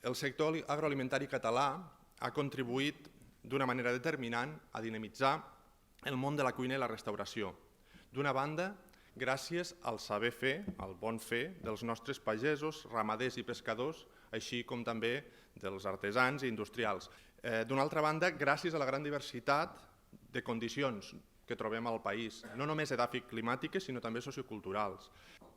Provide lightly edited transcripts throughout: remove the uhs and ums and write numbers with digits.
el sector agroalimentari català ha contribuït d'una manera determinant a dinamitzar el món de la cuina i la restauració. D'una banda, gràcies al saber fer, al bon fer dels nostres pagesos, ramaders i pescadors, així com també dels artesans i industrials. D'una altra banda, gràcies a la gran diversitat de condicions que trobem al país, no només edàfic-climàtiques, sinó també socioculturals.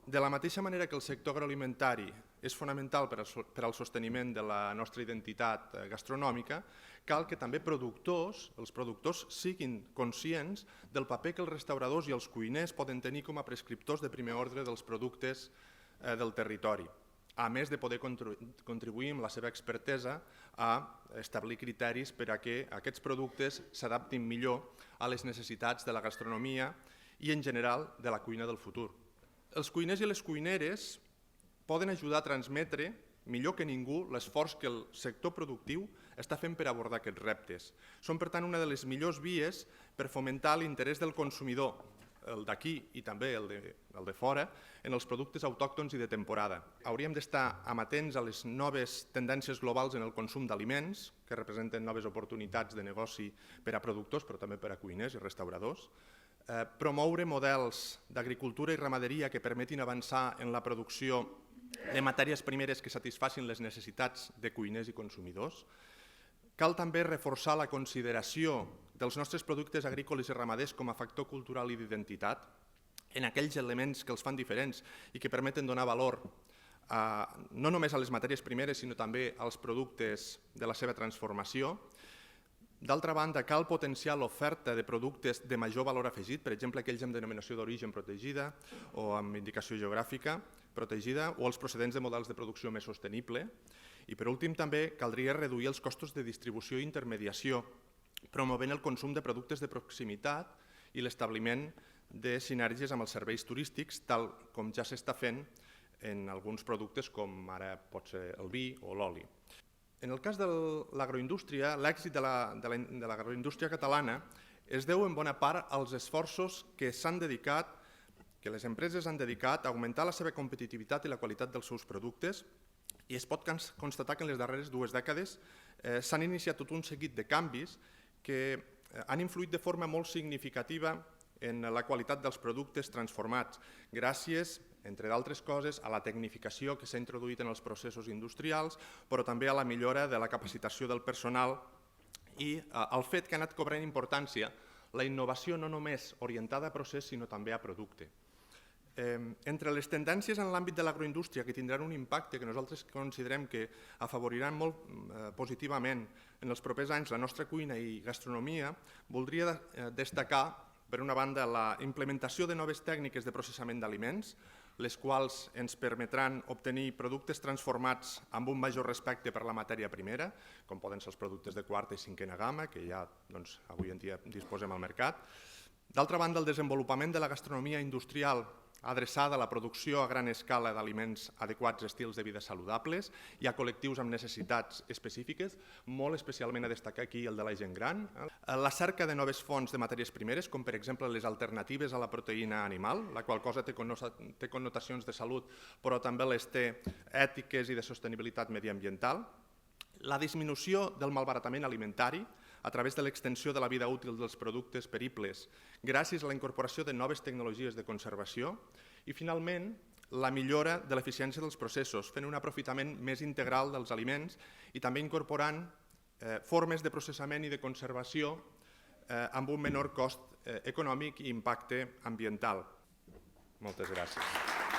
De la mateixa manera que el sector agroalimentari és fonamental per al sosteniment de la nostra identitat gastronòmica, cal que també els productors siguin conscients del paper que els restauradors i els cuiners poden tenir com a prescriptors de primer ordre dels productes del territori, a més de poder contribuir amb la seva expertesa a establir criteris per a que aquests productes s'adaptin millor a les necessitats de la gastronomia i, en general, de la cuina del futur. Els cuiners i les cuineres poden ajudar a transmetre millor que ningú l'esforç que el sector productiu està fent per abordar aquests reptes. Són, per tant, una de les millors vies per fomentar l'interès del consumidor, el d'aquí i també el de fora, en els productes autòctons i de temporada. Hauríem d'estar amatents a les noves tendències globals en el consum d'aliments, que representen noves oportunitats de negoci per a productors, però també per a cuiners i restauradors, promoure models d'agricultura i ramaderia que permetin avançar en la producció de matèries primeres que satisfacin les necessitats de cuiners i consumidors. Cal també reforçar la consideració dels nostres productes agrícoles i ramaders com a factor cultural i d'identitat, en aquells elements que els fan diferents i que permeten donar valor no només a les matèries primeres, sinó també als productes de la seva transformació. D'altra banda, cal potenciar l'oferta de productes de major valor afegit, per exemple, aquells amb denominació d'origen protegida o amb indicació geogràfica protegida, o els procedents de models de producció més sostenible. I, per últim, també caldria reduir els costos de distribució i intermediació, promovent el consum de productes de proximitat i l'establiment de sinergies amb els serveis turístics, tal com ja s'està fent en alguns productes com ara pot ser el vi o l'oli. En el cas de l'agroindústria, l'èxit de l'agroindústria catalana es deu en bona part als esforços que les empreses han dedicat a augmentar la seva competitivitat i la qualitat dels seus productes, i es pot constatar que en les darreres 2 dècades s'han iniciat tot un seguit de canvis que han influït de forma molt significativa en la qualitat dels productes transformats, gràcies, entre d'altres coses, a la tecnificació que s'ha introduït en els processos industrials, però també a la millora de la capacitació del personal i al fet que ha anat cobrant importància la innovació no només orientada a procés, sinó també a producte. Entre les tendències en l'àmbit de l'agroindústria que tindran un impacte que nosaltres considerem que afavoriran molt positivament en els propers anys la nostra cuina i gastronomia, voldria destacar, per una banda, la implementació de noves tècniques de processament d'aliments, les quals ens permetran obtenir productes transformats amb un major respecte per la matèria primera, com poden ser els productes de quarta i cinquena gamma, que ja avui en dia disposem al mercat. D'altra banda, el desenvolupament de la gastronomia industrial adreçada a la producció a gran escala d'aliments adequats a estils de vida saludables i a col·lectius amb necessitats específiques, molt especialment a destacar aquí el de la gent gran. La cerca de noves fonts de matèries primeres, com per exemple les alternatives a la proteïna animal, la qual cosa té connotacions de salut, però també les té ètiques i de sostenibilitat mediambiental. La disminució del malbaratament alimentari, a través de l'extensió de la vida útil dels productes peribles, gràcies a la incorporació de noves tecnologies de conservació, i finalment la millora de l'eficiència dels processos, fent un aprofitament més integral dels aliments i també incorporant formes de processament i de conservació amb un menor cost econòmic i impacte ambiental. Moltes gràcies.